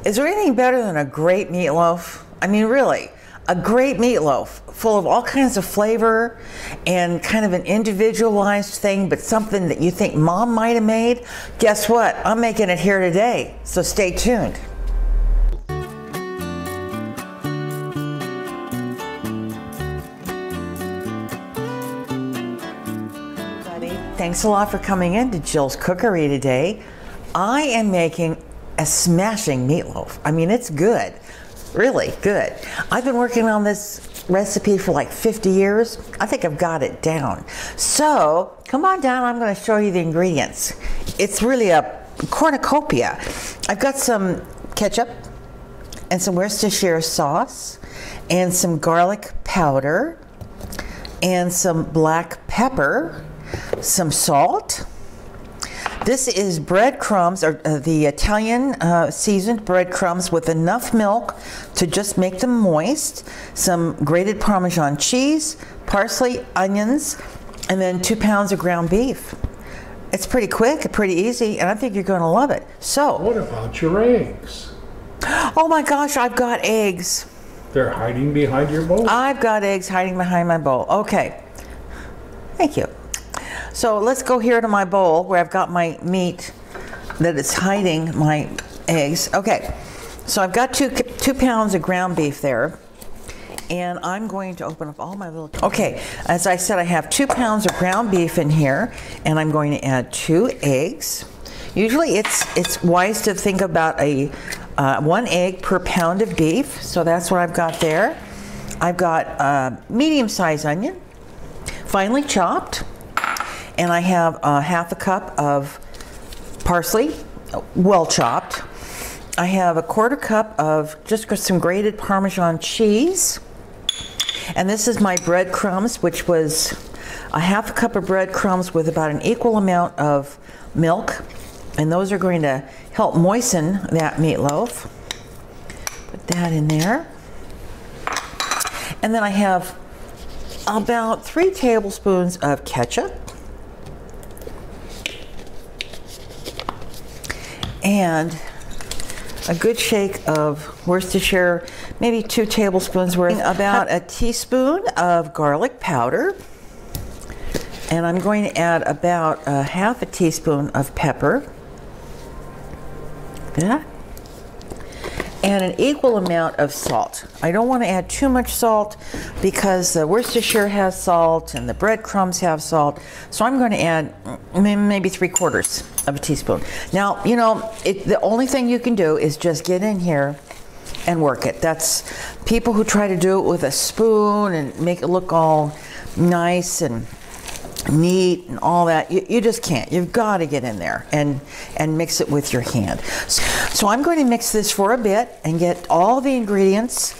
Is there anything better than a great meatloaf? I mean, really, a great meatloaf full of all kinds of flavor and kind of an individualized thing, but something that you think mom might have made. Guess what? I'm making it here today, so stay tuned. Thanks a lot for coming in to Jill's Cookery today. I am making a smashing meatloaf. I mean, it's good, really good. I've been working on this recipe for like 50 years. I think I've got it down. So come on down, I'm going to show you the ingredients. It's really a cornucopia. I've got some ketchup and some Worcestershire sauce and some garlic powder and some black pepper, some salt. This is breadcrumbs, or the Italian seasoned breadcrumbs with enough milk to just make them moist, some grated Parmesan cheese, parsley, onions, and then 2 pounds of ground beef. It's pretty quick, pretty easy, and I think you're going to love it. So, what about your eggs? Oh my gosh, I've got eggs. They're hiding behind your bowl. I've got eggs hiding behind my bowl. Okay, thank you. So let's go here to my bowl where I've got my meat that is hiding my eggs. Okay, so I've got two pounds of ground beef there, and I'm going to open up all my little... Okay, as I said, I have 2 pounds of ground beef in here, and I'm going to add 2 eggs. Usually it's wise to think about a 1 egg per pound of beef, so that's what I've got there. I've got a medium-sized onion, finely chopped. And I have half a cup of parsley, well chopped. I have a 1/4 cup of just some grated Parmesan cheese. And this is my breadcrumbs, which was a half a cup of breadcrumbs with about an equal amount of milk. And those are going to help moisten that meatloaf. Put that in there. And then I have about 3 tablespoons of ketchup. And a good shake of Worcestershire, maybe 2 tablespoons worth, about a teaspoon of garlic powder, and I'm going to add about half a teaspoon of pepper, and an equal amount of salt. I don't want to add too much salt because the Worcestershire has salt and the breadcrumbs have salt, so I'm going to add maybe 3/4 of a teaspoon. Now, you know, the only thing you can do is just get in here and work it. That's people who try to do it with a spoon and make it look all nice and neat and all that. You just can't. You've got to get in there and mix it with your hand. So I'm going to mix this for a bit and get all the ingredients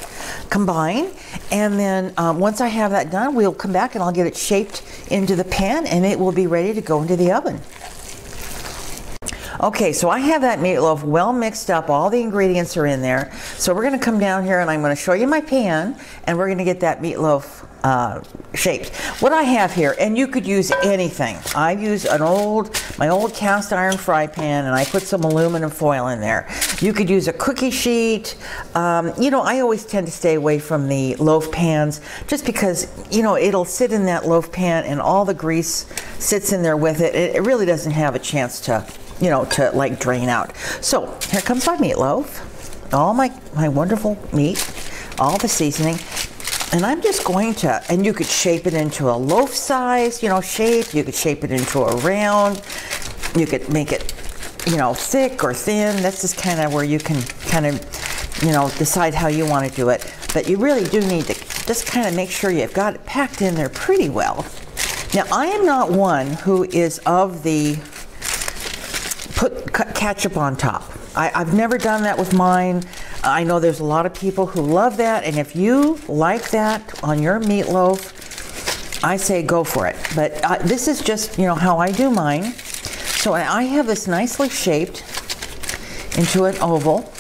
combined, and then once I have that done, we'll come back and I'll get it shaped into the pan and it will be ready to go into the oven. Okay, so I have that meatloaf well mixed up. All the ingredients are in there. So we're going to come down here and I'm going to show you my pan, and we're going to get that meatloaf shaped. What I have here, and you could use anything. I use my old cast iron fry pan, and I put some aluminum foil in there. You could use a cookie sheet. You know, I always tend to stay away from the loaf pans just because, you know, it'll sit in that loaf pan and all the grease sits in there with it. It really doesn't have a chance to, you know, to like drain out. So here comes my meatloaf, all my wonderful meat, all the seasoning. And I'm just going to, and you could shape it into a loaf size, you know, shape. You could shape it into a round. You could make it, you know, thick or thin. That's just kind of where you can kind of, you know, decide how you want to do it. But you really do need to just kind of make sure you've got it packed in there pretty well. Now, I am not one who is of the put ketchup on top. I've never done that with mine. I know there's a lot of people who love that, and if you like that on your meatloaf, I say go for it. But this is just, you know, how I do mine. So I have this nicely shaped into an oval,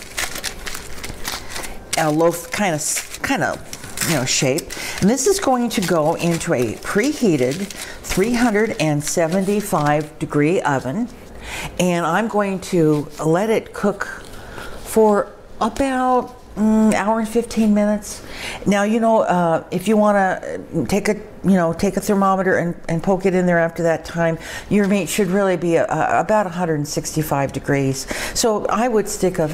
a loaf kind of, you know, shape. And this is going to go into a preheated 375-degree oven, and I'm going to let it cook for About hour and 15 minutes. Now, you know, if you want to take a thermometer and poke it in there after that time, your meat should really be about 165 degrees. So I would stick a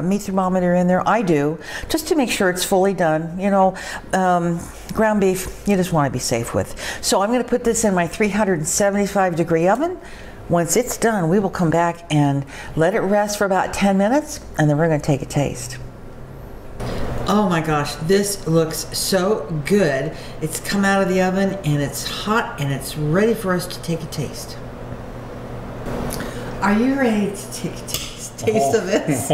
meat thermometer in there. I do, just to make sure it's fully done. You know, ground beef, you just want to be safe with. So I'm going to put this in my 375 degree oven. Once it's done, we will come back and let it rest for about 10 minutes, and then we're going to take a taste. Oh my gosh, this looks so good. It's come out of the oven and it's hot and it's ready for us to take a taste. Are you ready to take a taste of this?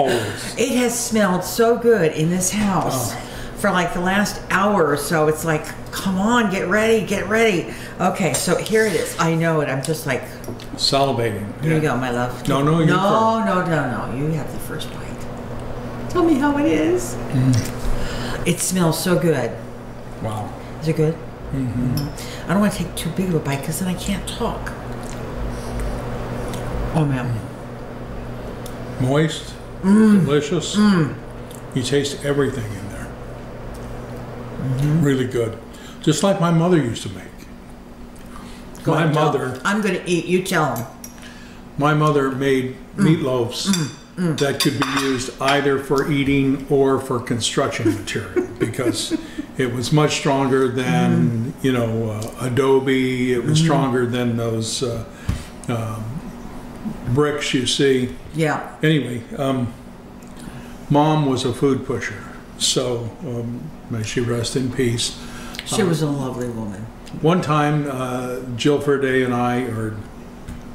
It has smelled so good in this house for like the last hour or so. It's like, come on, get ready, get ready. Okay, so here it is. I know it. I'm just like salivating. Here you go, my love. No, no. You have the first bite. Tell me how it is. It smells so good. Wow. Is it good? I don't want to take too big of a bite because then I can't talk. Oh man. Moist, delicious. You taste everything in there. Really good. Just like my mother used to make. I'm going to eat. You tell them. My mother made meatloaves that could be used either for eating or for construction material because it was much stronger than adobe. It was stronger than those bricks you see. Yeah. Anyway, Mom was a food pusher, so may she rest in peace. She was a lovely woman. One time, Jill Ferday and I, or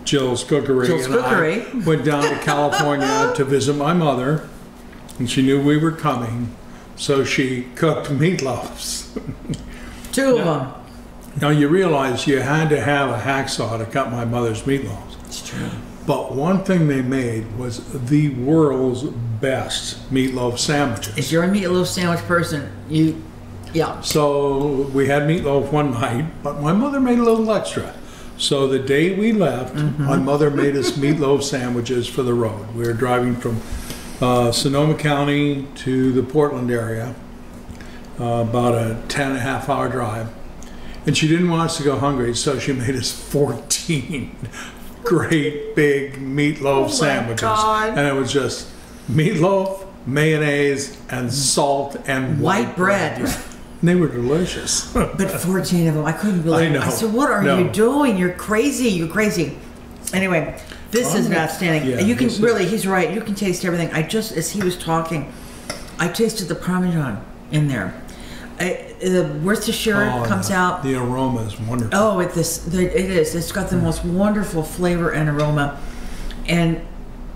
Jill's Cookery, I went down to California to visit my mother, and she knew we were coming, so she cooked meatloafs. Two of them. Now you realize you had to have a hacksaw to cut my mother's meatloafs. It's true. But one thing they made was the world's best meatloaf sandwiches. If you're a meatloaf sandwich person, yeah. So we had meatloaf one night, but my mother made a little extra. So the day we left, my mother made us meatloaf sandwiches for the road. We were driving from Sonoma County to the Portland area, about a 10.5 hour drive. And she didn't want us to go hungry, so she made us 14 great big meatloaf sandwiches. God. And it was just meatloaf, mayonnaise, and salt and white bread. And they were delicious. But 14 of them, I couldn't believe it. I said, what are you doing? You're crazy. You're crazy. Anyway, this is outstanding. Yeah, you can really, he's right. You can taste everything. As he was talking, I tasted the parmesan in there. The Worcestershire comes out. The aroma is wonderful. Oh, it is. It's got the most wonderful flavor and aroma. And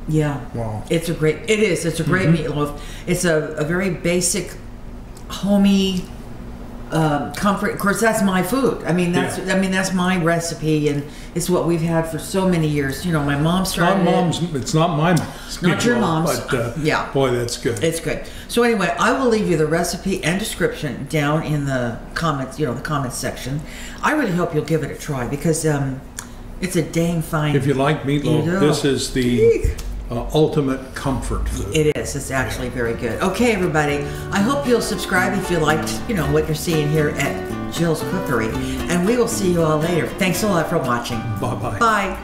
yeah, wow. It's a great meatloaf. It's a very basic, homey, comfort. Of course, that's my food. I mean, that's my recipe, and it's what we've had for so many years. You know, my mom started It's not my mom's. It's not your mom's. But yeah, boy, that's good. It's good. So anyway, I will leave you the recipe and description down in the comments. The comments section. I really hope you'll give it a try because it's a dang fine. If you like meatloaf, this is the ultimate comfort food. It is. It's actually very good. Okay, everybody. I hope you'll subscribe if you liked, what you're seeing here at Jill's Cookery. And we will see you all later. Thanks a lot for watching. Bye-bye. Bye.